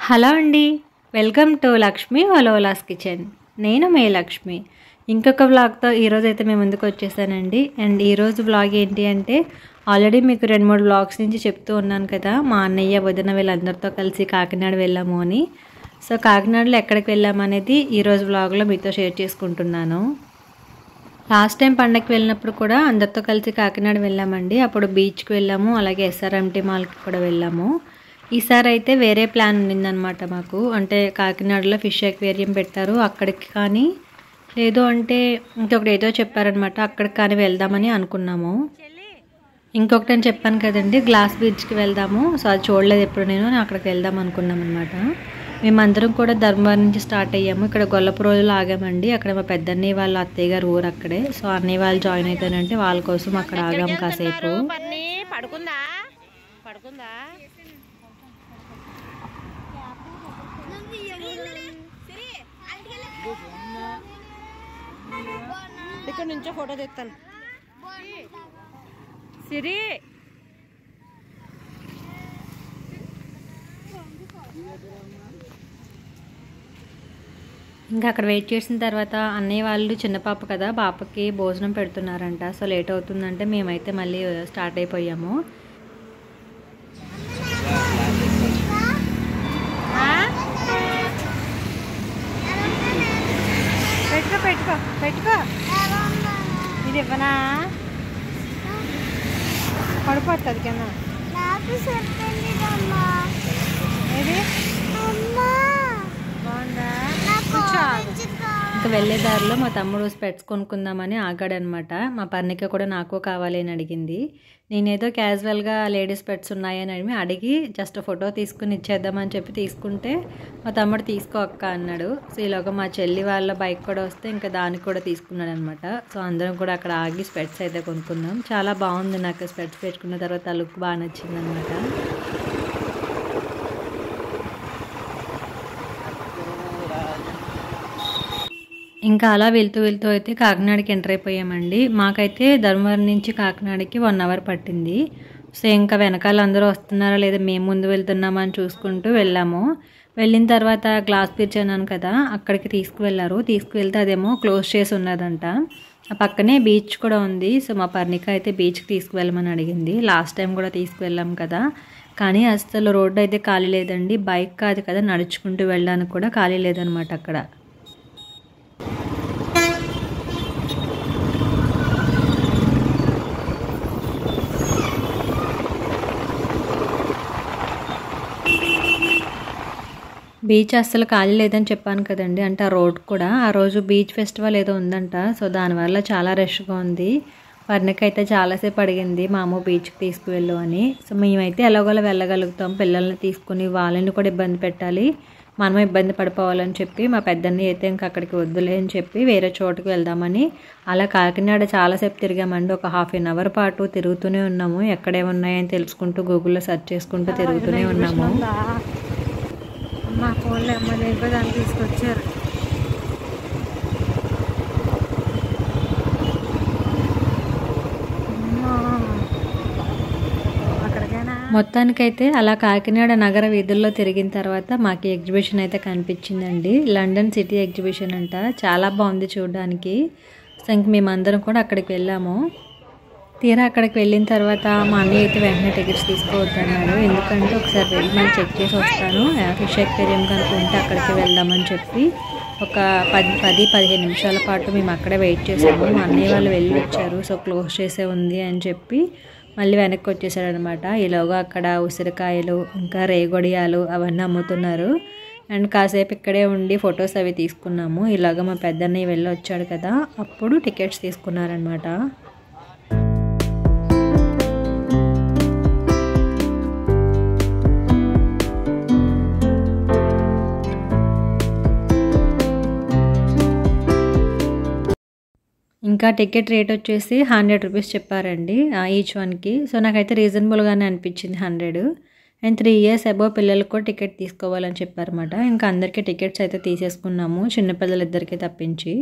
Hello అండి, welcome to Lakshmi వలోలాస్ kitchen. నేను మే లక్ష్మి. ఇంకొక వ్లాగ్తో ఈరోజైతే మేము ముందుకు వచ్చేసానండి. అండ్ ఈరోజు వ్లాగ్ ఏంటి అంటే, ఆల్రెడీ మీకు 2-3 వ్లాగ్స్ నుంచి చెప్తూ ఉన్నాను కదా, మా అన్నయ్య వదిన వీళ్ళందరితో కలిసి కాకినాడ వెళ్ళాము అని. సో కాకినాడలో ఎక్కడికి వెళ్ళామనేది ఈరోజు వ్లాగ్లో మీతో షేర్ చేసుకుంటున్నాను. లాస్ట్ టైం పండగకి వెళ్ళినప్పుడు కూడా అందరితో కలిసి కాకినాడ వెళ్ళామండి. అప్పుడు బీచ్కి వెళ్ళాము, అలాగే SRMT మాల్కి కూడా వెళ్ళాము. ఈసారి అయితే వేరే ప్లాన్ ఉండిందనమాట మాకు. అంటే కాకినాడలో ఫిష్ అక్వేరియం పెట్టారు, అక్కడికి కానీ లేదు అంటే ఇంకొకటి ఏదో చెప్పారనమాట, అక్కడికి కానీ వెళ్దామని అనుకున్నాము. ఇంకొకటి అని చెప్పాను కదండి, గ్లాస్ బ్రిడ్జ్కి వెళ్దాము. సో అది చూడలేదు ఎప్పుడు నేను, అక్కడికి వెళ్దాం అనుకున్నాం అనమాట. మేమందరం కూడా ధర్మవరం నుంచి స్టార్ట్ అయ్యాము. ఇక్కడ గొల్లపురోజులో ఆగామండి. అక్కడ మా పెద్దన్నయ్య వాళ్ళ అత్తయ్య గారు ఊరు అక్కడే. సో అన్నయ్య వాళ్ళు జాయిన్ అవుతానంటే వాళ్ళ కోసం అక్కడ ఆగాము కాసేపు. ఇక్కడ నుంచో ఫోటో తెస్తాను. సిరి ఇంకా అక్కడ వెయిట్ చేసిన తర్వాత అన్నయ్య వాళ్ళు చిన్న పాప కదా, పాపకి భోజనం పెడుతున్నారంట. సో లేట్ అవుతుందంటే మేమైతే మళ్ళీ స్టార్ట్ అయిపోయాము. పెట్టుకో పెట్టుకో పెట్టుకో. ఇది ఇవ్వనా, పడిపోతుంది కింద. ఏది బాగుందా? ఇంకా వెళ్ళే దారిలో మా తమ్ముడు స్పెట్స్ కొనుక్కుందామని ఆగాడనమాట. మా పర్ణిక కూడా నాకు కావాలి అని అడిగింది. నేనేదో క్యాజువల్గా లేడీస్ స్పెట్స్ ఉన్నాయని అడిగి జస్ట్ ఫోటో తీసుకుని ఇచ్చేద్దామని చెప్పి తీసుకుంటే మా తమ్ముడు తీసుకో అక్క అన్నాడు. సో ఈలోగా మా చెల్లి వాళ్ళ బైక్ కూడా వస్తే ఇంకా దానికి కూడా తీసుకున్నాడు అనమాట. సో అందరం కూడా అక్కడ ఆగి స్పెట్స్ అయితే కొనుక్కుందాం. చాలా బాగుంది, నాకు స్పెట్స్ పెట్టుకున్న తర్వాత లుక్ బాగా నచ్చింది అనమాట. ఇంకా అలా వెళ్తూ వెళ్తూ అయితే కాకినాడకి ఎంటర్ అయిపోయామండి. మాకైతే ధర్మవరం నుంచి కాకినాడకి 1 అవర్ పట్టింది. సో ఇంకా వెనకాల అందరూ వస్తున్నారా లేదా మేము ముందు వెళ్తున్నామా అని చూసుకుంటూ వెళ్ళాము. వెళ్ళిన తర్వాత గ్లాస్ బ్రిడ్జ్ అన్నాను కదా, అక్కడికి తీసుకువెళ్తే అదేమో క్లోజ్ చేసి ఉన్నదంట. ఆ పక్కనే బీచ్ కూడా ఉంది. సో మా పర్ణిక అయితే బీచ్కి తీసుకువెళ్ళమని అడిగింది. లాస్ట్ టైం కూడా తీసుకువెళ్ళాం కదా, కానీ అసలు రోడ్డు అయితే ఖాళీ లేదండి. బైక్ కాదు కదా, నడుచుకుంటూ వెళ్ళడానికి కూడా ఖాళీ లేదనమాట అక్కడ. బీచ్ అస్సలు ఖాళీ లేదని చెప్పాను కదండి. అంటే ఆ రోడ్ కూడా ఆ రోజు బీచ్ ఫెస్టివల్ ఏదో ఉందంట. సో దానివల్ల చాలా రష్గా ఉంది. పర్ణికైతే చాలాసేపు అడిగింది మా అమ్మ బీచ్కి తీసుకువెళ్ళు అని. సో మేమైతే ఎలాగోలా వెళ్ళగలుగుతాం, పిల్లల్ని తీసుకుని వాళ్ళని కూడా ఇబ్బంది పెట్టాలి, మనమే ఇబ్బంది పడిపోవాలని చెప్పి మా పెద్దన్ని అయితే ఇంకా అక్కడికి వద్దులే అని చెప్పి వేరే చోటుకు వెళ్దామని అలా కాకినాడ చాలాసేపు తిరిగామండి. ఒక 1/2 అవర్ పాటు తిరుగుతూనే ఉన్నాము. ఎక్కడేమున్నాయని తెలుసుకుంటూ గూగుల్లో సెర్చ్ చేసుకుంటూ తిరుగుతూనే ఉన్నాము. మా ఫోన్లో అమ్మ దగ్గర దాన్ని తీసుకొచ్చారు. మొత్తానికైతే అలా కాకినాడ నగర వీధుల్లో తిరిగిన తర్వాత మాకు ఎగ్జిబిషన్ అయితే కనిపించిందండి. లండన్ సిటీ ఎగ్జిబిషన్ అంట. చాలా బాగుంది చూడడానికి. సో ఇంక మేమందరం కూడా అక్కడికి వెళ్ళాము. తీరా అక్కడికి వెళ్ళిన తర్వాత మా అన్నయ్య అయితే వెంటనే టికెట్స్ తీసుకోవద్దన్నాడు. ఎందుకంటే ఒకసారి వెళ్ళి మళ్ళీ చెక్ చేసి వస్తాను, ఫిష్ అక్వేరియం కనుక ఉంటే అక్కడికి వెళ్దామని చెప్పి ఒక 10-15 నిమిషాల పాటు మేము అక్కడే వెయిట్ చేసాము. మా అన్నయ్య వాళ్ళు వెళ్ళి వచ్చారు. సో క్లోజ్ చేసే ఉంది అని చెప్పి మళ్ళీ వెనక్కి వచ్చేసాడనమాట. ఈలోగా అక్కడ ఉసిరికాయలు ఇంకా రేగొడియాలు అవన్నీ అమ్ముతున్నారు. అండ్ కాసేపు ఇక్కడే ఉండి ఫొటోస్ అవి తీసుకున్నాము. ఇలాగ మా పెద్దన్నయ్య వెళ్ళి వచ్చాడు కదా, అప్పుడు టికెట్స్ తీసుకున్నారనమాట. ఇంకా టికెట్ రేట్ వచ్చేసి 100 రూపీస్ చెప్పారండి ఈచ్ వన్కి. సో నాకైతే రీజనబుల్గానే అనిపించింది 100. అండ్ 3 ఇయర్స్ అబోవ్ పిల్లలకు కూడా టికెట్ తీసుకోవాలని చెప్పారన్నమాట. ఇంకా అందరికీ టికెట్స్ అయితే తీసేసుకున్నాము, చిన్నపిల్లలిద్దరికీ తప్పించి.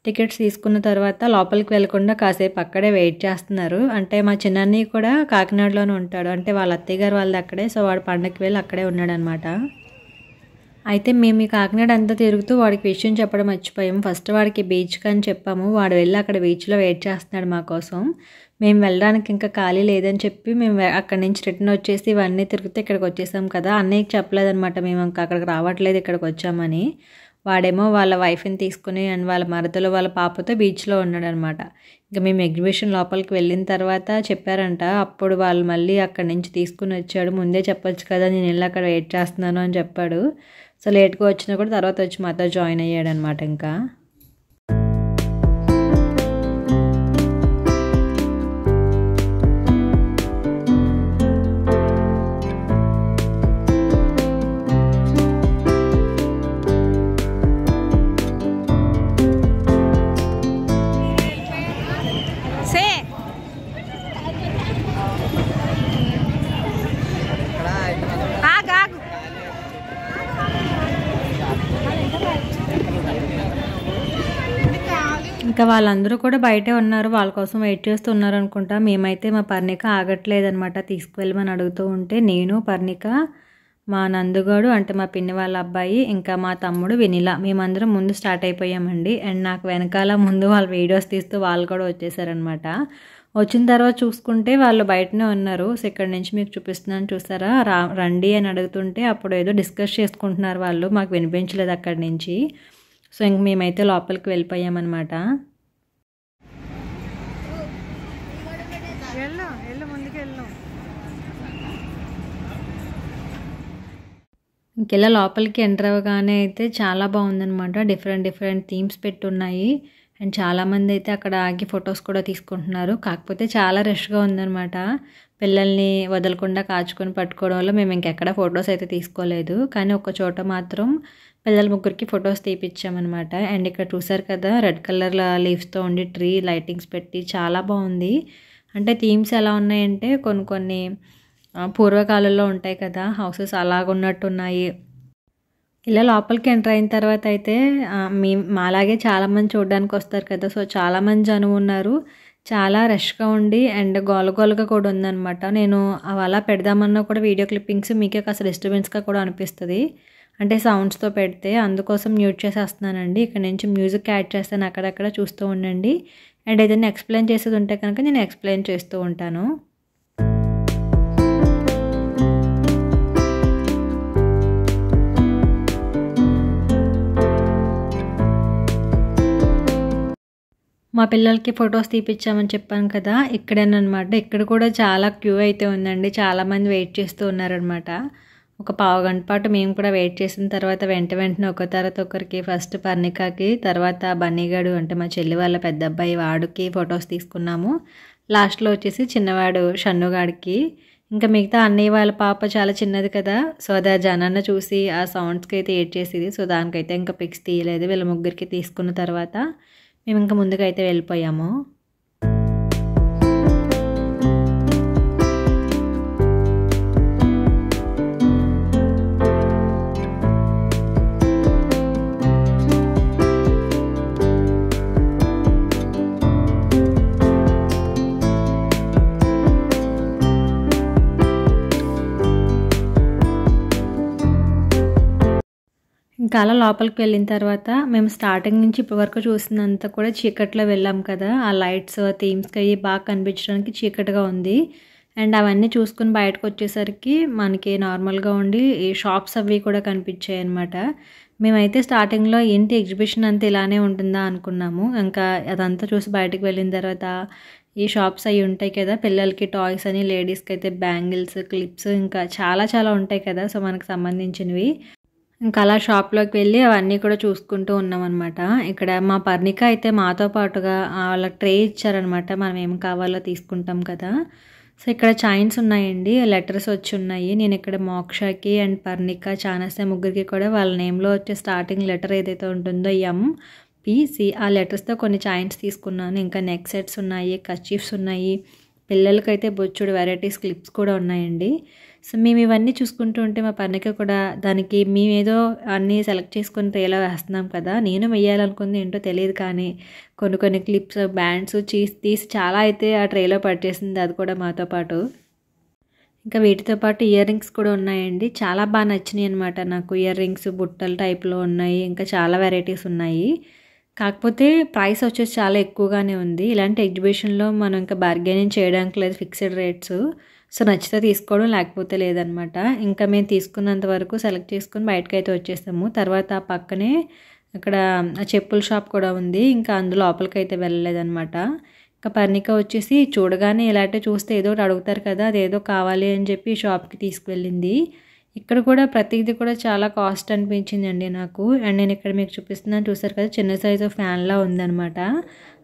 టికెట్స్ తీసుకున్న తర్వాత లోపలికి వెళ్ళకుండా కాసేపు అక్కడే వెయిట్ చేస్తున్నారు. అంటే మా చిన్నన్నయ్య కూడా కాకినాడలోనే ఉంటాడు, అంటే వాళ్ళ అత్తయ్య గారు వాళ్ళది అక్కడే. సో వాడు పండగకి వెళ్ళి అక్కడే ఉన్నాడనమాట. అయితే మేము ఈ కాకినాడ అంతా తిరుగుతూ వాడికి విషయం చెప్పడం మర్చిపోయాము. ఫస్ట్ వాడికి బీచ్కి అని చెప్పాము. వాడు వెళ్ళి అక్కడ బీచ్లో వెయిట్ చేస్తున్నాడు మా కోసం. మేము వెళ్ళడానికి ఇంకా ఖాళీ లేదని చెప్పి మేము అక్కడి నుంచి రిటర్న్ వచ్చేసి ఇవన్నీ తిరుగుతూ ఇక్కడికి వచ్చేసాం కదా. అన్నయ్యకి చెప్పలేదన్నమాట మేము ఇంకా అక్కడికి రావట్లేదు ఇక్కడికి వచ్చామని. వాడేమో వాళ్ళ వైఫ్ని తీసుకుని అండ్ వాళ్ళ మరదలు వాళ్ళ పాపతో బీచ్లో ఉన్నాడనమాట. ఇంకా మేము ఎగ్జిబిషన్ లోపలికి వెళ్ళిన తర్వాత చెప్పారంట. అప్పుడు వాళ్ళు మళ్ళీ అక్కడి నుంచి తీసుకుని వచ్చాడు. ముందే చెప్పొచ్చు కదా, నేను వెళ్ళి అక్కడ వెయిట్ చేస్తున్నాను అని చెప్పాడు. సో లేట్గా వచ్చినా కూడా తర్వాత వచ్చి మాతో జాయిన్ అయ్యాడు అనమాట. ఇంకా ఇంకా వాళ్ళందరూ కూడా బయటే ఉన్నారు, వాళ్ళ కోసం వెయిట్ చేస్తూ ఉన్నారు అనుకుంటా. మేమైతే మా పర్ణిక ఆగట్లేదనమాట, తీసుకువెళ్ళమని అడుగుతూ ఉంటే నేను పర్ణిక, మా నందుగాడు అంటే మా పిన్ని వాళ్ళ అబ్బాయి, ఇంకా మా తమ్ముడు వెనిలా, మేమందరం ముందు స్టార్ట్ అయిపోయామండి. అండ్ నాకు వెనకాల ముందు వాళ్ళు వీడియోస్ తీస్తూ వాళ్ళు కూడా వచ్చేసారనమాట. వచ్చిన తర్వాత చూసుకుంటే వాళ్ళు బయటనే ఉన్నారు. సో ఇక్కడ నుంచి మీకు చూపిస్తున్నాను చూసారా, రండి అని అడుగుతుంటే అప్పుడు ఏదో డిస్కస్ చేసుకుంటున్నారు వాళ్ళు, మాకు వినిపించలేదు అక్కడి నుంచి. సో ఇంక మేమైతే లోపలికి వెళ్ళిపోయామన్నమాట. ఇంకెలా లోపలికి ఎంటర్ అవ్వగానే అయితే చాలా బాగుందనమాట. Different themes పెట్టున్నాయి. అండ్ చాలామంది అయితే అక్కడ ఆగి ఫొటోస్ కూడా తీసుకుంటున్నారు. కాకపోతే చాలా రష్గా ఉందనమాట. పిల్లల్ని వదలకుండా కాచుకొని పట్టుకోవడం వల్ల మేము ఇంకెక్కడ ఫొటోస్ అయితే తీసుకోలేదు. కానీ ఒక చోట మాత్రం పిల్లల ముగ్గురికి ఫొటోస్ తీపిచ్చామన్నమాట. అండ్ ఇక్కడ చూసారు కదా, రెడ్ కలర్ లీవ్స్తో ఉండి ట్రీ లైటింగ్స్ పెట్టి చాలా బాగుంది. అంటే థీమ్స్ ఎలా ఉన్నాయంటే కొన్ని పూర్వకాలంలో ఉంటాయి కదా హౌసెస్, అలాగున్నట్టున్నాయి. ఇలా లోపలికి ఎంటర్ అయిన తర్వాత అయితే మాలాగే చాలామంది చూడడానికి వస్తారు కదా. సో చాలామంది జనం ఉన్నారు, చాలా రష్గా ఉండి అండ్ గోలగోలుగా కూడా ఉందన్నమాట. నేను అలా పెడదామన్నా కూడా వీడియో క్లిప్పింగ్స్ మీకే కాస్త డిస్టర్బెన్స్గా కూడా అనిపిస్తుంది, అంటే సౌండ్స్తో పెడితే. అందుకోసం మ్యూట్ చేసేస్తున్నానండి. ఇక్కడ నుంచి మ్యూజిక్ యాడ్ చేస్తాను, అక్కడక్కడ చూస్తూ ఉండండి. అండ్ ఏదైనా ఎక్స్ప్లెయిన్ చేసేది ఉంటే కనుక నేను ఎక్స్ప్లెయిన్ చేస్తూ ఉంటాను. మా పిల్లలకి ఫొటోస్ తీపిచ్చామని చెప్పాను కదా, ఇక్కడేనమాట. ఇక్కడ కూడా చాలా క్యూ అయితే ఉందండి, చాలామంది వెయిట్ చేస్తూ ఉన్నారనమాట. ఒక పావు గంట పాటు మేము కూడా వెయిట్ చేసిన తర్వాత వెంటనే ఒక తర్వాత ఒకరికి, ఫస్ట్ పర్ణికాకి, తర్వాత బన్నీగాడు అంటే మా చెల్లి వాళ్ళ పెద్ద అబ్బాయి వాడికి ఫొటోస్ తీసుకున్నాము. లాస్ట్లో వచ్చేసి చిన్నవాడు షన్నుగాడికి. ఇంకా మిగతా అన్నయ్య వాళ్ళ పాప చాలా చిన్నది కదా, సో అది ఆ జనాన్న చూసి ఆ సౌండ్స్కి అయితే ఏడ్చేసేది. సో దానికైతే ఇంకా పిక్స్ తీయలేదు. వీళ్ళ ముగ్గురికి తీసుకున్న తర్వాత మేము ఇంకా ముందుకైతే వెళ్ళిపోయాము. ఇంకా అలా లోపలికి వెళ్ళిన తర్వాత మేము స్టార్టింగ్ నుంచి ఇప్పటి వరకు చూసినంత కూడా చీకట్లో వెళ్ళాం కదా, ఆ లైట్స్ థీమ్స్కి అవి బాగా కనిపించడానికి చీకటిగా ఉంది. అండ్ అవన్నీ చూసుకుని బయటకు వచ్చేసరికి మనకి నార్మల్గా ఉండి ఈ షాప్స్ అవి కూడా కనిపించాయి అనమాట. మేమైతే స్టార్టింగ్లో ఏంటి ఎగ్జిబిషన్ అంతా ఇలానే ఉంటుందా అనుకున్నాము. ఇంకా అదంతా చూసి బయటకు వెళ్ళిన తర్వాత ఈ షాప్స్ అవి ఉంటాయి కదా, పిల్లలకి టాయ్స్ అని, లేడీస్కి అయితే బ్యాంగిల్స్, క్లిప్స్, ఇంకా చాలా ఉంటాయి కదా సో మనకు సంబంధించినవి. ఇంకా అలా షాప్లోకి వెళ్ళి అవన్నీ కూడా చూసుకుంటూ ఉన్నామన్నమాట. ఇక్కడ మా పర్ణిక అయితే మాతో పాటుగా వాళ్ళకి ట్రే ఇచ్చారనమాట, మనం ఏం కావాలో తీసుకుంటాం కదా. సో ఇక్కడ చైన్స్ ఉన్నాయండి, లెటర్స్ వచ్చి ఉన్నాయి. నేను ఇక్కడ మోక్షకి అండ్ పర్ణిక, చానస్య ముగ్గురికి కూడా వాళ్ళ నేమ్లో వచ్చే స్టార్టింగ్ లెటర్ ఏదైతే ఉంటుందో MPC, ఆ లెటర్స్తో కొన్ని చైన్స్ తీసుకున్నాను. ఇంకా నెక్ సెట్స్ ఉన్నాయి, కర్చీఫ్స్ ఉన్నాయి, పిల్లలకైతే బొచ్చుడు వెరైటీస్ క్లిప్స్ కూడా ఉన్నాయండి. సో మేము ఇవన్నీ చూసుకుంటూ ఉంటే మా పర్ణిక కూడా దానికి మేమేదో అన్నీ సెలెక్ట్ చేసుకొని ట్రేలో వేస్తున్నాం కదా, నేను వేయాలనుకుంది ఏంటో తెలియదు కానీ కొన్ని క్లిప్స్, బ్యాండ్స్ తీసి చాలా అయితే ఆ ట్రేలో పట్టేసింది, అది కూడా మాతో పాటు. ఇంకా వీటితో పాటు ఇయర్ రింగ్స్ కూడా ఉన్నాయండి. చాలా బాగా నచ్చినాయి అనమాట నాకు. ఇయర్ రింగ్స్ బుట్టల టైప్లో ఉన్నాయి, ఇంకా చాలా వెరైటీస్ ఉన్నాయి. కాకపోతే ప్రైస్ వచ్చేసి చాలా ఎక్కువగానే ఉంది. ఇలాంటి ఎగ్జిబిషన్లో మనం ఇంకా బార్గెనింగ్ చేయడానికి లేదు, ఫిక్స్డ్ రేట్స్. సో నచ్చితే తీసుకోవడం, లేకపోతే లేదనమాట. ఇంకా మేము తీసుకున్నంత వరకు సెలెక్ట్ చేసుకుని బయటకైతే వచ్చేసాము. తర్వాత ఆ పక్కనే అక్కడ చెప్పుల షాప్ కూడా ఉంది, ఇంకా అందులో లోపలికైతే వెళ్ళలేదనమాట. ఇంకా పర్ణిక వచ్చేసి చూడగానే ఇలాంటి చూస్తే ఏదో ఒకటి అడుగుతారు కదా, అదేదో కావాలి అని చెప్పి షాప్కి తీసుకువెళ్ళింది. ఇక్కడ కూడా ప్రతిదీ కూడా చాలా కాస్ట్ అనిపించిందండి నాకు. అండ్ నేను ఇక్కడ మీకు చూపిస్తున్నాను, చూసారు కదా, చిన్న సైజు ఫ్యాన్లా ఉందనమాట.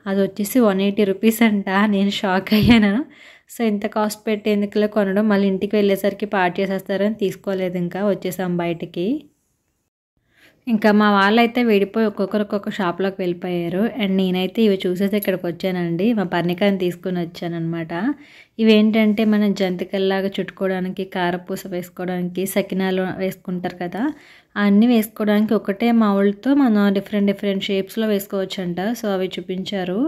అది వచ్చేసి 180 రూపీస్ అంట. నేను షాక్ అయ్యాను. సో ఇంత కాస్ట్ పెట్టి ఎందుకులో కొనడం, మళ్ళీ ఇంటికి వెళ్ళేసరికి పాడు చేసేస్తారని తీసుకోలేదు, ఇంకా వచ్చేసాం బయటికి. ఇంకా మా వాళ్ళైతే విడిపోయి ఒక్కొక్కరు ఒక్కొక్క షాప్లోకి వెళ్ళిపోయారు. అండ్ నేనైతే ఇవి చూసేసి ఇక్కడికి వచ్చానండి. మా పర్ణికని తీసుకుని వచ్చానమాట. ఇవేంటంటే మనం జంతికల్లాగా చుట్టుకోవడానికి, కారపూస వేసుకోవడానికి, సకినాలు వేసుకుంటారు కదా, అన్నీ వేసుకోవడానికి ఒకటే మౌల్డ్తో మనం డిఫరెంట్ షేప్స్లో వేసుకోవచ్చంట. సో అవి చూపించారు.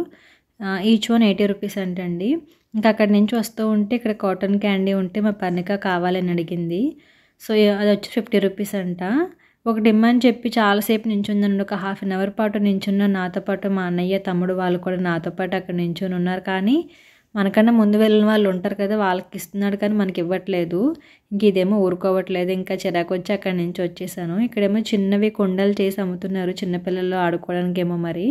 ఈచ్ వన్ 80 రూపీస్ అంటండి. ఇంకా అక్కడి నుంచి వస్తూ ఉంటే ఇక్కడ కాటన్ క్యాండీ ఉంటే మా పర్ణిక కావాలని అడిగింది. సో అది వచ్చి 50 రూపీస్ అంట. ఒకటి ఇమ్మని చెప్పి చాలాసేపు నించుందండి. ఒక ½ అన్ అవర్ పాటు నించున్న. నాతో పాటు మా అన్నయ్య, తమ్ముడు వాళ్ళు కూడా నాతో పాటు అక్కడ నించుని ఉన్నారు. కానీ మనకన్నా ముందు వెళ్ళిన వాళ్ళు ఉంటారు కదా, వాళ్ళకి ఇస్తున్నాడు కానీ మనకి ఇవ్వట్లేదు. ఇంక ఇదేమో ఊరుకోవట్లేదు. ఇంకా చిరాకు వచ్చి అక్కడి నుంచి వచ్చేసాను. ఇక్కడేమో చిన్నవి కుండలు చేసి అమ్ముతున్నారు, చిన్నపిల్లలు ఆడుకోవడానికి ఏమో మరి.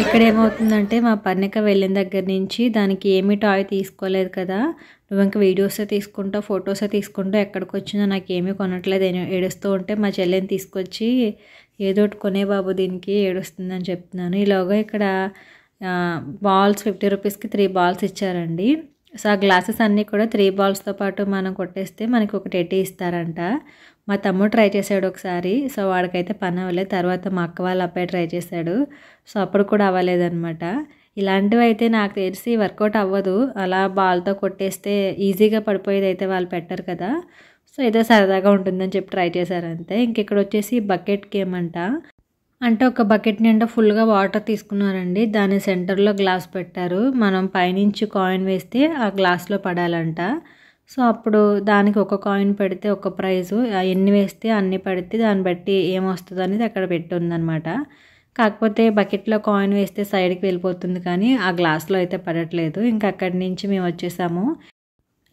ఇక్కడ ఏమవుతుందంటే మా పర్ణిక వెళ్ళిన దగ్గర నుంచి దానికి ఏమీ టాయ్ తీసుకోలేదు కదా, నువ్వు ఇంకా వీడియోసే తీసుకుంటావు, ఫొటోసే తీసుకుంటావు, ఎక్కడికి వచ్చినా నాకు ఏమీ కొనట్లేదు ఏడుస్తూ ఉంటే మా చెల్లెని తీసుకొచ్చి ఏదో ఒకటి కొనే బాబు దీనికి ఏడుస్తుందని చెప్తున్నాను. ఈలోగా ఇక్కడ బాల్స్ 50 రూపీస్కి 3 బాల్స్ ఇచ్చారండి. సో ఆ గ్లాసెస్ అన్నీ కూడా 3 బాల్స్తో పాటు మనం కొట్టేస్తే మనకి ఒక టెడ్డీ ఇస్తారంట. మా తమ్ముడు ట్రై చేశాడు ఒకసారి. సో వాడికైతే పని అవ్వలేదు. తర్వాత మా అక్క వాళ్ళ అబ్బాయి ట్రై చేశాడు. సో అప్పుడు కూడా అవ్వలేదన్నమాట. ఇలాంటివి అయితే నాకు తెలిసి వర్కౌట్ అవ్వదు. అలా బాల్తో కొట్టేస్తే ఈజీగా పడిపోయేది అయితే వాళ్ళు పెట్టరు కదా. సో ఏదో సరదాగా ఉంటుందని చెప్పి ట్రై చేశారంతే. ఇంక ఇక్కడ వచ్చేసి బకెట్ గేమ్ అంట. అంటే ఒక బకెట్ నిండా ఫుల్గా వాటర్ తీసుకున్నారండి. దాని సెంటర్లో గ్లాస్ పెట్టారు. మనం పైనుంచి కాయిన్ వేస్తే ఆ గ్లాస్లో పడాలంట. సో అప్పుడు దానికి ఒక కాయిన్ పెడితే ఒక ప్రైజు, ఎన్ని వేస్తే అన్ని పడితే దాన్ని బట్టి ఏమొస్తుంది అనేది అక్కడ పెట్టి ఉందన్నమాట. కాకపోతే బకెట్లో కాయిన్ వేస్తే సైడ్కి వెళ్ళిపోతుంది, కానీ ఆ గ్లాస్లో అయితే పడట్లేదు. ఇంకా అక్కడి నుంచి మేము వచ్చేసాము.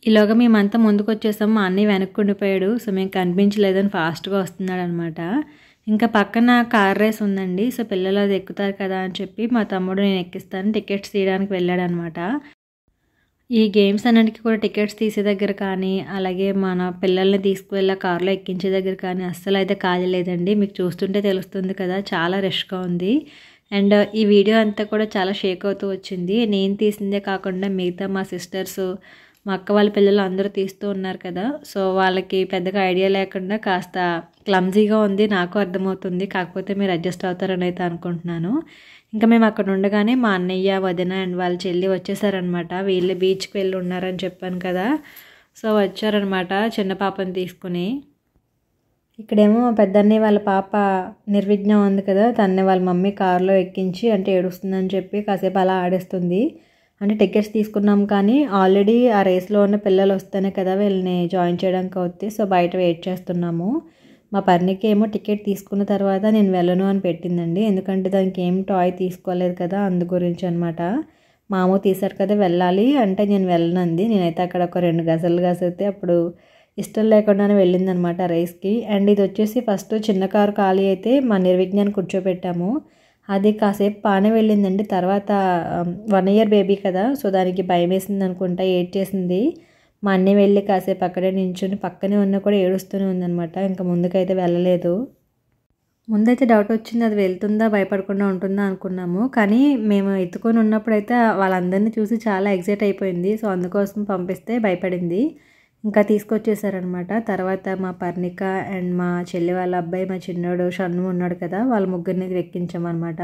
ఈలోగా మేమంతా ముందుకు వచ్చేసాము. మా అన్నయ్య వెనక్కి ఉండిపోయాడు. సో మేము కనిపించలేదని ఫాస్ట్గా వస్తున్నాడు అనమాట. ఇంకా పక్కన కార్ రేస్ ఉందండి. సో పిల్లలు అది ఎక్కుతారు కదా అని చెప్పి మా తమ్ముడు నేను ఎక్కిస్తాను టికెట్స్ తీయడానికి వెళ్ళాడు అనమాట. ఈ గేమ్స్ అన్నిటికీ కూడా టికెట్స్ తీసే దగ్గర కానీ, అలాగే మన పిల్లల్ని తీసుకువెళ్ళే కార్లో ఎక్కించే దగ్గర కానీ అస్సలు అయితే ఖాళీ లేదండి. మీకు చూస్తుంటే తెలుస్తుంది కదా, చాలా రష్గా ఉంది. అండ్ ఈ వీడియో అంతా కూడా చాలా షేక్ అవుతూ వచ్చింది. నేను తీసిందే కాకుండా మిగతా మా సిస్టర్స్, మా అక్క వాళ్ళ పిల్లలు అందరూ తీస్తూ ఉన్నారు కదా. సో వాళ్ళకి పెద్దగా ఐడియా లేకుండా కాస్త క్లమ్జీగా ఉంది, నాకు అర్థమవుతుంది. కాకపోతే మీరు అడ్జస్ట్ అవుతారని అయితే అనుకుంటున్నాను. ఇంకా మేము అక్కడ ఉండగానే మా అన్నయ్య, వదిన అండ్ వాళ్ళ చెల్లి వచ్చేసారనమాట. వీళ్ళు బీచ్కి వెళ్ళి ఉన్నారని చెప్పాను కదా. సో వచ్చారనమాట చిన్న పాపని తీసుకుని. ఇక్కడేమో పెద్దన్నయ్య వాళ్ళ పాప నిర్విఘ్నం ఉంది కదా, తన్నే వాళ్ళ మమ్మీ కారులో ఎక్కించి అంటే ఏడుస్తుందని చెప్పి కాసేపు అలా ఆడేస్తుంది. అంటే టికెట్స్ తీసుకున్నాం కానీ ఆల్రెడీ ఆ రేస్లో ఉన్న పిల్లలు వస్తేనే కదా వీళ్ళని జాయిన్ చేయడానికి అవుతుంది. సో బయట వెయిట్ చేస్తున్నాము. మా పర్ణికి ఏమో టికెట్ తీసుకున్న తర్వాత నేను వెళ్ళను అని పెట్టిందండి. ఎందుకంటే దానికి ఏం టాయ్ తీసుకోలేదు కదా, అందు గురించి అనమాట. మామూ తీశారు కదా వెళ్ళాలి అంటే నేను వెళ్ళనంది. నేనైతే అక్కడ ఒక 2 గజలు కాసితే అప్పుడు ఇష్టం లేకుండానే వెళ్ళిందనమాట రేస్కి. అండ్ ఇది వచ్చేసి ఫస్ట్ చిన్న కారు ఖాళీ అయితే మా నిర్విజ్ఞాన్ని కూర్చోబెట్టాము. అది కాసేపు బాగానే వెళ్ళిందండి. తర్వాత 1 ఇయర్ బేబీ కదా, సో దానికి భయం వేసింది అనుకుంటా, ఏడ్చేసింది. మా అన్నయ్య వెళ్ళి కాసేపు అక్కడే నించుని పక్కనే ఉన్న కూడా ఏడుస్తూనే ఉందనమాట. ఇంకా ముందుకైతే వెళ్ళలేదు. ముందైతే డౌట్ వచ్చింది, అది వెళ్తుందా భయపడకుండా ఉంటుందా అనుకున్నాము. కానీ మేము ఎత్తుకొని ఉన్నప్పుడైతే వాళ్ళందరినీ చూసి చాలా ఎగ్జైట్ అయిపోయింది. సో అందుకోసం పంపిస్తే భయపడింది. ఇంకా తీసుకొచ్చేసారనమాట. తర్వాత మా పర్ణిక అండ్ మా చెల్లి వాళ్ళ అబ్బాయి, మా చిన్నోడు షన్ను ఉన్నాడు కదా, వాళ్ళ ముగ్గురిని ఎక్కించామన్నమాట.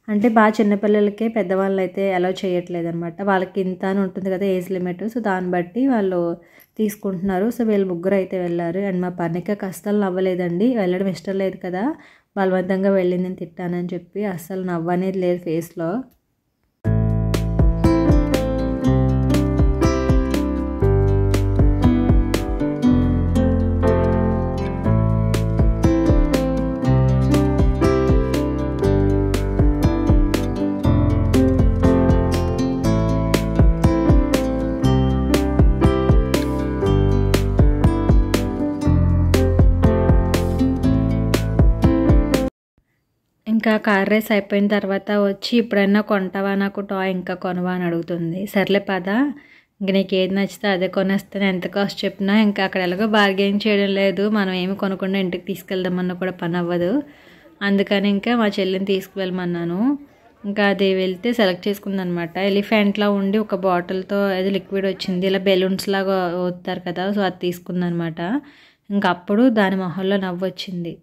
అంటే బాగా చిన్నపిల్లలకే, పెద్దవాళ్ళు అయితే అలౌ చేయట్లేదు అనమాట. వాళ్ళకి ఇంత అని ఉంటుంది కదా ఏజ్ లిమిట్. సో దాన్ని బట్టి వాళ్ళు తీసుకుంటున్నారు. సో వీళ్ళు ముగ్గురు అయితే వెళ్ళారు. అండ్ మా పర్ణిక కష్టాలు అవ్వలేదండి, వెళ్ళడం ఇష్టం లేదు కదా, బలవంతంగా వెళ్ళిందని తిట్టానని చెప్పి అస్సలు నవ్వనేది లేదు ఫేస్లో. ఇంకా కార్ రేస్ అయిపోయిన తర్వాత వచ్చి ఇప్పుడైనా కొంటావా నాకు టాయ్ ఇంకా కొనవా అని అడుగుతుంది. సర్లే పద, ఇంక నీకు ఏది నచ్చితే అదే కొనేస్తాను, ఎంత కాస్ట్ చెప్పినా. ఇంకా అక్కడ ఎలాగో బార్గెయిన్ చేయడం లేదు, మనం ఏమి కొనకుండా ఇంటికి తీసుకెళ్దామన్నా కూడా పని అవ్వదు. అందుకని ఇంకా మా చెల్లిని తీసుకువెళ్ళమన్నాను. ఇంకా అది వెళ్తే సెలెక్ట్ చేసుకుందనమాట. ఎలిఫెంట్లా ఉండి ఒక బాటిల్తో అది లిక్విడ్ వచ్చింది, ఇలా బెలూన్స్ లాగా వస్తారు కదా, సో అది తీసుకుందనమాట. ఇంకా అప్పుడు దాని మొహంలో నవ్వు వచ్చింది.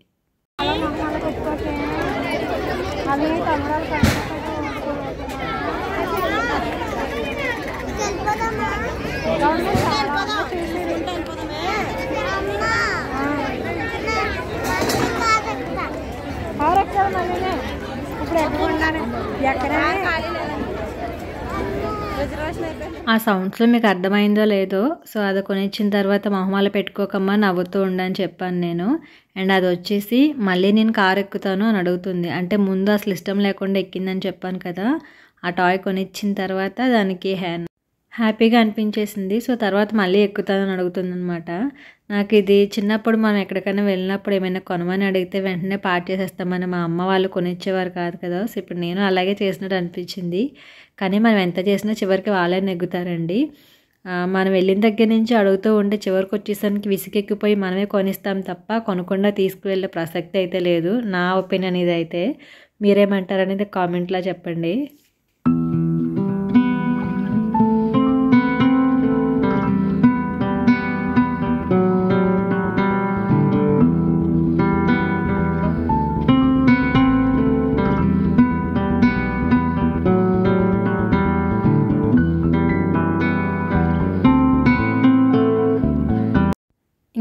ఆ సౌండ్స్లో మీకు అర్థమైందో లేదో, సో అది కొనిచ్చిన తర్వాత మొహమాల పెట్టుకోకమ్మా, నవ్వుతూ ఉండని చెప్పాను నేను. అండ్ అది వచ్చేసి మళ్ళీ నేను కారు ఎక్కుతాను అని అడుగుతుంది. అంటే ముందు అసలు ఇష్టం లేకుండా ఎక్కిందని చెప్పాను కదా, ఆ టాయ్ కొనిచ్చిన తర్వాత దానికి హ్యాపీగా అనిపించేసింది. సో తర్వాత మళ్ళీ ఎక్కుతానని అడుగుతుంది అనమాట. నాకు ఇది చిన్నప్పుడు మనం ఎక్కడికైనా వెళ్ళినప్పుడు ఏమైనా కొనమని అడిగితే వెంటనే పార్ట్ చేసేస్తామని మా అమ్మ వాళ్ళు కొనిచ్చేవారు కాదు కదా, సో ఇప్పుడు నేను అలాగే చేసినట్టు అనిపించింది. కానీ మనం ఎంత చేసినా చివరికి వాళ్ళే నెగ్గుతారండి. మనం వెళ్ళిన దగ్గర నుంచి అడుగుతూ ఉంటే చివరికి వచ్చేసరికి విసిగెక్కిపోయి మనమే కొనిస్తాం తప్ప కొనకుండా తీసుకువెళ్ళే ప్రసక్తి అయితే లేదు. నా ఒపీనియన్ ఇదైతే. మీరేమంటారనేది కామెంట్లో చెప్పండి.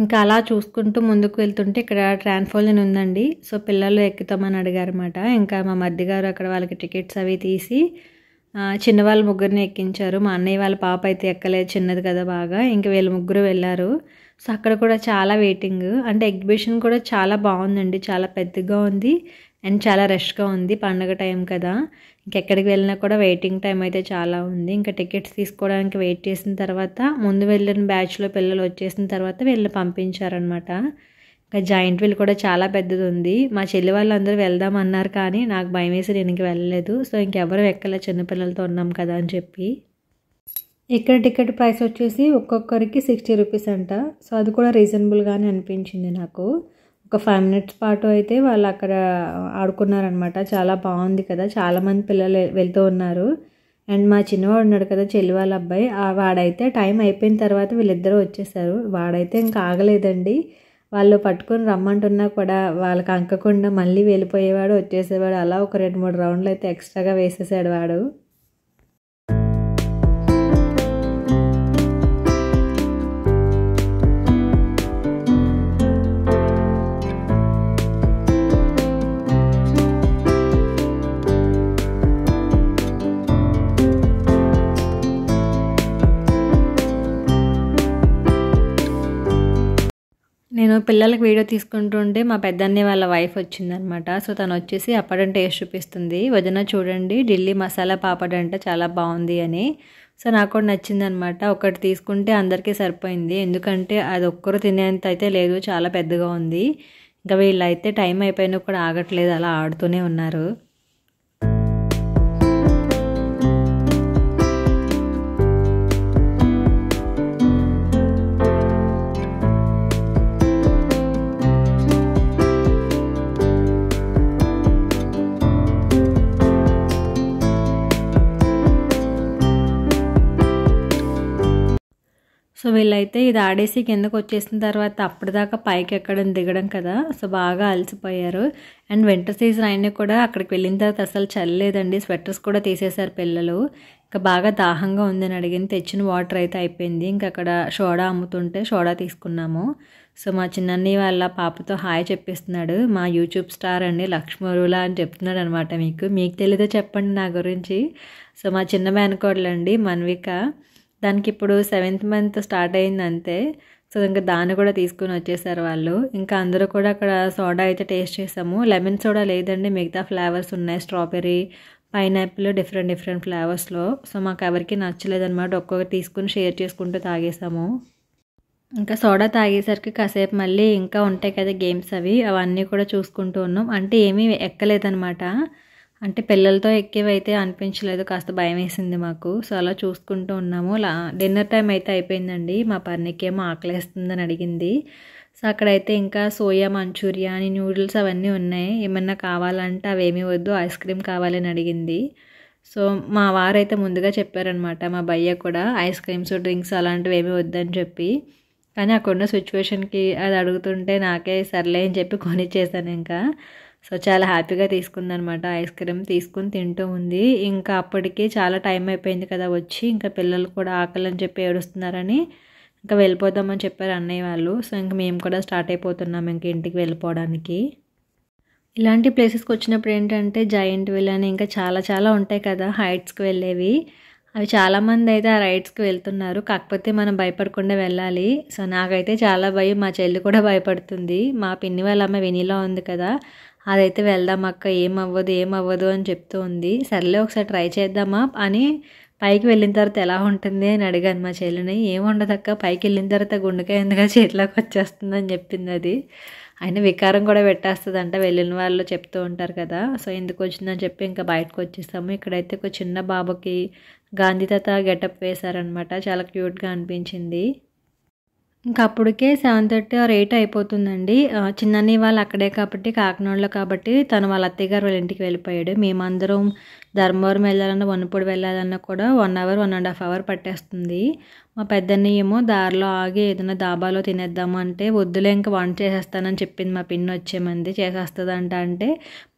ఇంకా అలా చూసుకుంటూ ముందుకు వెళ్తుంటే ఇక్కడ ట్రాన్స్ఫోలిన్ ఉందండి. సో పిల్లలు ఎక్కుతామని అడిగారన్నమాట. ఇంకా మా మధ్య గారు అక్కడ వాళ్ళకి టికెట్స్ అవి తీసి చిన్నవాళ్ళు ముగ్గురిని ఎక్కించారు. మా అన్నయ్య వాళ్ళ పాప అయితే ఎక్కలేదు, చిన్నది కదా బాగా. ఇంకా వీళ్ళు ముగ్గురు వెళ్ళారు. సో అక్కడ కూడా చాలా వెయిటింగ్, అంటే ఎగ్జిబిషన్ కూడా చాలా బాగుందండి, చాలా పెద్దగా ఉంది అండ్ చాలా రష్గా ఉంది. పండగ టైం కదా, ఇంకెక్కడికి వెళ్ళినా కూడా వెయిటింగ్ టైం అయితే చాలా ఉంది. ఇంకా టికెట్స్ తీసుకోవడానికి వెయిట్ చేసిన తర్వాత ముందు వెళ్ళిన బ్యాచ్లో పిల్లలు వచ్చేసిన తర్వాత వీళ్ళని పంపించారనమాట. ఇంకా జాయింట్ వీల్ కూడా చాలా పెద్దది ఉంది. మా చెల్లి వాళ్ళందరూ వెళ్దామన్నారు కానీ నాకు భయం వేసి నేను ఇంక వెళ్ళలేదు. సో ఇంకెవరు ఎక్కలే, చిన్నపిల్లలతో ఉన్నాం కదా అని చెప్పి. ఇక్కడ టికెట్ ప్రైస్ వచ్చేసి ఒక్కొక్కరికి 60 రూపీస్ అంట. సో అది కూడా రీజనబుల్గానే అనిపించింది నాకు. ఒక 5 మినిట్స్ పాటు అయితే వాళ్ళు అక్కడ ఆడుకున్నారనమాట. చాలా బాగుంది కదా, చాలామంది పిల్లలు వెళ్తూ ఉన్నారు. అండ్ మా చిన్నవాడు ఉన్నాడు కదా, చెల్లి వాళ్ళ అబ్బాయి, వాడైతే టైం అయిపోయిన తర్వాత వీళ్ళిద్దరూ వచ్చేసారు. వాడైతే ఇంకా ఆగలేదండి, వాళ్ళు పట్టుకొని రమ్మంటున్నా కూడా వాళ్ళకి అంకకుండా మళ్ళీ వెళ్ళిపోయేవాడు, వచ్చేసేవాడు. అలా ఒక 2-3 రౌండ్లు అయితే ఎక్స్ట్రాగా వేసేసాడు వాడు. నేను పిల్లలకి వీడియో తీసుకుంటుంటే మా పెద్దన్నయ్య వాళ్ళ వైఫ్ వచ్చిందనమాట. సో తను వచ్చేసి అప్పడం టేస్ట్ చూపిస్తుంది. వదిన చూడండి ఢిల్లీ మసాలా పాపడ్ అంటే చాలా బాగుంది అని. సో నాకు కూడా నచ్చిందనమాట. ఒకటి తీసుకుంటే అందరికీ సరిపోయింది, ఎందుకంటే అది ఒక్కరు తినేంత అయితే లేదు, చాలా పెద్దగా ఉంది. ఇంకా వీళ్ళైతే టైం అయిపోయినా కూడా ఆగట్లేదు, అలా ఆడుతూనే ఉన్నారు. సో వీళ్ళైతే ఇది ఆడేసి కిందకు వచ్చేసిన తర్వాత అప్పటిదాకా పైకి ఎక్కడం దిగడం కదా, సో బాగా అలసిపోయారు. అండ్ వింటర్ సీజన్ అయినా కూడా అక్కడికి వెళ్ళిన తర్వాత అసలు చల్లలేదండి, స్వెటర్స్ కూడా తీసేశారు పిల్లలు. ఇంకా బాగా దాహంగా ఉందని అడిగింది, తెచ్చిన వాటర్ అయితే అయిపోయింది. ఇంకా అక్కడ సోడా అమ్ముతుంటే సోడా తీసుకున్నాము. సో మా చిన్నన్ని వాళ్ళ పాపతో హాయ్ చెప్పిస్తున్నాడు, మా యూట్యూబ్ స్టార్ అండి లక్ష్మరుల అని చెప్తున్నాడు అనమాట. మీకు తెలియదో చెప్పండి నా గురించి. సో మా చిన్న మేనకోడలండి మన్విక, దానికి ఇప్పుడు 7th మంత్ స్టార్ట్ అయింది అంతే. సో ఇంకా దాన్ని కూడా తీసుకుని వచ్చేసారు వాళ్ళు. ఇంకా అందరూ కూడా అక్కడ సోడా అయితే టేస్ట్ చేసాము. లెమన్ సోడా లేదండి, మిగతా ఫ్లేవర్స్ ఉన్నాయి, స్ట్రాబెర్రీ, పైనాపిల్, డిఫరెంట్ ఫ్లేవర్స్లో. సో మాకు ఎవరికి నచ్చలేదన్నమాట, ఒక్కొక్కటి తీసుకుని షేర్ చేసుకుంటూ తాగేసాము. ఇంకా సోడా తాగేసరికి కాసేపు మళ్ళీ ఇంకా ఉంటాయి కదా గేమ్స్, అవన్నీ కూడా చూసుకుంటూ ఉన్నాం. అంటే ఏమీ ఎక్కలేదన్నమాట, అంటే పిల్లలతో ఎక్కేవైతే అనిపించలేదు, కాస్త భయం వేసింది మాకు. సో అలా చూసుకుంటూ ఉన్నాము. డిన్నర్ టైం అయితే అయిపోయిందండి. మా పర్ణికేమో ఆకలేస్తుందని అడిగింది. సో అక్కడైతే ఇంకా సోయా మంచూరియా అని నూడిల్స్ అవన్నీ ఉన్నాయి, ఏమన్నా కావాలంటే అవేమీ వద్దు, ఐస్ క్రీమ్ కావాలని అడిగింది. సో మా వారైతే ముందుగా చెప్పారనమాట, మా భయ్య కూడా ఐస్ క్రీమ్స్ డ్రింక్స్ అలాంటివి ఏమీ వద్దని చెప్పి. కానీ అక్కడున్న సిచ్యువేషన్కి అది అడుగుతుంటే నాకే సర్లే అని చెప్పి కొనిచ్చేసాను ఇంకా. సో చాలా హ్యాపీగా తీసుకుందనమాట, ఐస్ క్రీమ్ తీసుకుని తింటూ ఉంది. ఇంకా అప్పటికి చాలా టైం అయిపోయింది కదా వచ్చి, ఇంకా పిల్లలు కూడా ఆకలి అని చెప్పి ఏడుస్తున్నారని ఇంకా వెళ్ళిపోదామని చెప్పారు అన్నయ్య వాళ్ళు. సో ఇంకా మేము కూడా స్టార్ట్ అయిపోతున్నాం ఇంక ఇంటికి వెళ్ళిపోవడానికి. ఇలాంటి ప్లేసెస్కి వచ్చినప్పుడు ఏంటంటే జాయింట్ వీల్ అని ఇంకా చాలా ఉంటాయి కదా హైట్స్కి వెళ్ళేవి, అవి చాలామంది అయితే ఆ రైడ్స్కి వెళ్తున్నారు. కాకపోతే మనం భయపడకుండా వెళ్ళాలి. సో నాకైతే చాలా భయం, మా చెల్లి కూడా భయపడుతుంది. మా పిన్ని వాళ్ళ అమ్మ వినీలా ఉంది కదా, అదైతే వెళ్దాం అక్క, ఏమవ్వదు అని చెప్తూ ఉంది. సర్లే ఒకసారి ట్రై చేద్దామా అని పైకి వెళ్ళిన తర్వాత ఎలా ఉంటుంది అని అడిగాను మా చెల్లిని. ఏముండదు అక్క, పైకి వెళ్ళిన తర్వాత గుండెకాయ ఎందుగా చేతిలోకి వచ్చేస్తుంది అని చెప్పింది. అది ఆయన వికారం కూడా పెట్టేస్తుందంట, వెళ్ళిన వాళ్ళు చెప్తూ ఉంటారు కదా. సో ఎందుకు వచ్చిందని చెప్పి ఇంకా బయటకు వచ్చేసాము. ఇక్కడైతే ఒక చిన్న బాబుకి గాంధీ తాత గెటప్ వేశారనమాట, చాలా క్యూట్గా అనిపించింది. ఇంకా అప్పటికే 7:30 or 8 అయిపోతుందండి. చిన్నని వాళ్ళు అక్కడే కాబట్టి, కాకినాడలో కాబట్టి తను వాళ్ళ అత్తయ్య గారు వాళ్ళ ఇంటికి వెళ్ళిపోయాడు. మేమందరం ధర్మవరం వెళ్ళాలన్నా వనపూడి వెళ్ళాలన్నా కూడా 1 hour 1.5 hours పట్టేస్తుంది. మా పెద్దన్ని ఏమో దారిలో ఆగి ఏదైనా దాబాలో తినేద్దాము అంటే, వద్దులే ఇంకా వంట చేసేస్తానని చెప్పింది మా పిన్ని వచ్చేమంది. చేసేస్తుందంట అంటే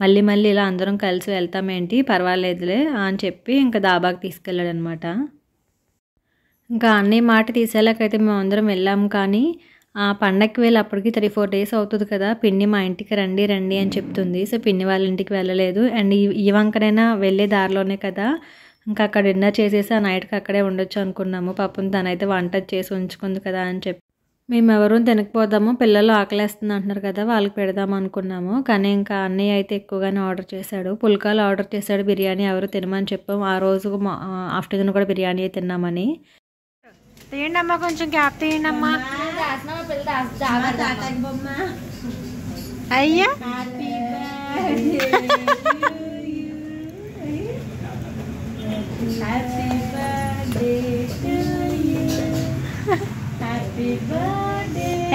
మళ్ళీ ఇలా అందరం కలిసి వెళ్తామేంటి, పర్వాలేదులే అని చెప్పి ఇంకా దాబాకి తీసుకెళ్ళాడు అనమాట. ఇంకా అన్నయ్య మాట తీసేలాకైతే మేము అందరం వెళ్ళాము. కానీ ఆ పండగకి వెళ్ళి అప్పటికి 3-4 days అవుతుంది కదా, పిన్ని మా ఇంటికి రండి అని చెప్తుంది. సో పిన్ని వాళ్ళ ఇంటికి వెళ్ళలేదు. అండ్ ఈ వంకనైనా వెళ్ళే దారిలోనే కదా, ఇంకా అక్కడ డిన్నర్ చేసేసి ఆ నైట్కి అక్కడే ఉండొచ్చు అనుకున్నాము. పాపం తనైతే వంట చేసి ఉంచుకుంది కదా అని చెప్పి మేము ఎవరూ తినకపోదాము, పిల్లలు ఆకలేస్తుంది అంటున్నారు కదా, వాళ్ళకి పెడదాము అనుకున్నాము. కానీ ఇంకా అన్నయ్య అయితే ఎక్కువగానే ఆర్డర్ చేశాడు. పుల్కాలు ఆర్డర్ చేశాడు, బిర్యానీ ఎవరు తినమని చెప్పాము. ఆ రోజు ఆఫ్టర్నూన్ కూడా బిర్యానీ తిన్నామని. తీయండి అమ్మా, కొంచెం క్యాప్ తీయండి అమ్మా. అయ్యా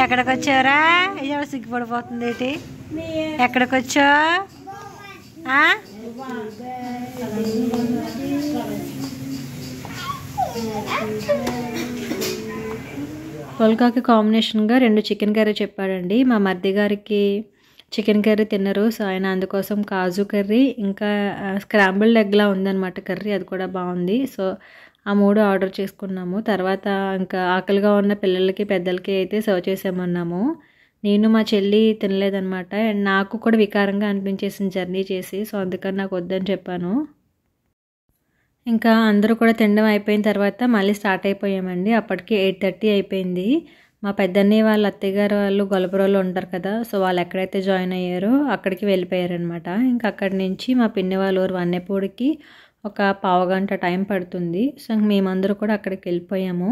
ఎక్కడికి వచ్చావురా? అయ్యో సిగ్గుపడిపోతుంది ఏంటి, ఎక్కడికి వచ్చావు? పుల్కాకి కాంబినేషన్గా 2 చికెన్ కర్రీ చెప్పాడండి. మా మరిది గారికి చికెన్ కర్రీ తినరు, సో ఆయన అందుకోసం కాజు కర్రీ, ఇంకా స్క్రాంబుల్డ్ ఎగ్లా ఉందన్నమాట కర్రీ, అది కూడా బాగుంది. సో ఆ 3 ఆర్డర్ చేసుకున్నాము. తర్వాత ఇంకా ఆకలిగా ఉన్న పిల్లలకి పెద్దలకి అయితే సర్వ్ చేసామన్నాము. నేను మా చెల్లి తినలేదన్నమాట. అండ్ నాకు కూడా వికారంగా అనిపించేసింది జర్నీ చేసి, సో అందుకని నాకు వద్దని చెప్పాను. ఇంకా అందరూ కూడా తినడం అయిపోయిన తర్వాత మళ్ళీ స్టార్ట్ అయిపోయామండి. అప్పటికి 8:30 అయిపోయింది. మా పెద్దన్నయ్య వాళ్ళ అత్తయ్య గారు వాళ్ళు గొల్లపురంలో ఉంటారు కదా, సో వాళ్ళు ఎక్కడైతే జాయిన్ అయ్యారో అక్కడికి వెళ్ళిపోయారనమాట. ఇంకా అక్కడి నుంచి మా పిన్ని వాళ్ళ ఊరు వన్నెపూడికి ఒక 15 గంట టైం పడుతుంది. సో మేమందరూ కూడా అక్కడికి వెళ్ళిపోయాము.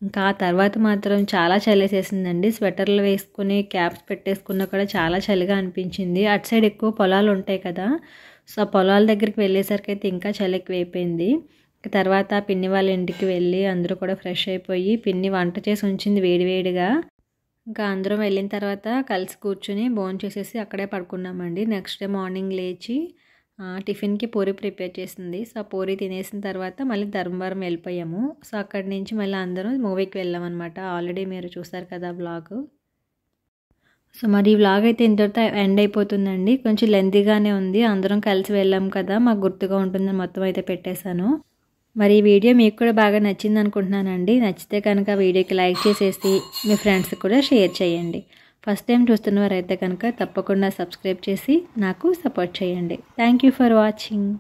ఇంకా ఆ తర్వాత మాత్రం చాలా చలేసేసిందండి. స్వెటర్లు వేసుకుని క్యాప్స్ పెట్టేసుకున్నా కూడా చాలా చలిగా అనిపించింది. అటు సైడ్ ఎక్కువ పొలాలు ఉంటాయి కదా, సో పొలాల దగ్గరికి వెళ్ళేసరికి అయితే ఇంకా చలి ఎక్కువైపోయింది. తర్వాత పిన్ని వాళ్ళ ఇంటికి వెళ్ళి అందరూ కూడా ఫ్రెష్ అయిపోయి పిన్ని వంట చేసి ఉంచింది వేడివేడిగా. ఇంకా అందరం వెళ్ళిన తర్వాత కలిసి కూర్చుని భోంచేసేసి అక్కడే పడుకున్నామండి. నెక్స్ట్ డే మార్నింగ్ లేచి టిఫిన్కి పూరి ప్రిపేర్ చేసింది. సో ఆ పూరి తినేసిన తర్వాత మళ్ళీ ధర్మవరం వెళ్ళిపోయాము. సో అక్కడి నుంచి మళ్ళీ అందరం మూవీకి వెళ్ళామన్నమాట. ఆల్రెడీ మీరు చూసారు కదా వ్లాగ్. సో మరి ఈ వ్లాగ్ అయితే ఇంతటితో ఎండ్ అయిపోతుందండి. కొంచెం లెంతీగానే ఉంది. అందరం కలిసి వెళ్ళాం కదా, మాకు గుర్తుగా ఉంటుందని మొత్తం అయితే పెట్టేశాను. మరి ఈ వీడియో మీకు కూడా బాగా నచ్చింది అనుకుంటున్నానండి. నచ్చితే కనుక వీడియోకి లైక్ చేసేసి మీ ఫ్రెండ్స్కి కూడా షేర్ చేయండి. ఫస్ట్ టైం చూస్తున్నవారైతే కనుక తప్పకుండా సబ్స్క్రైబ్ చేసి నాకు సపోర్ట్ చేయండి. Thank you for watching.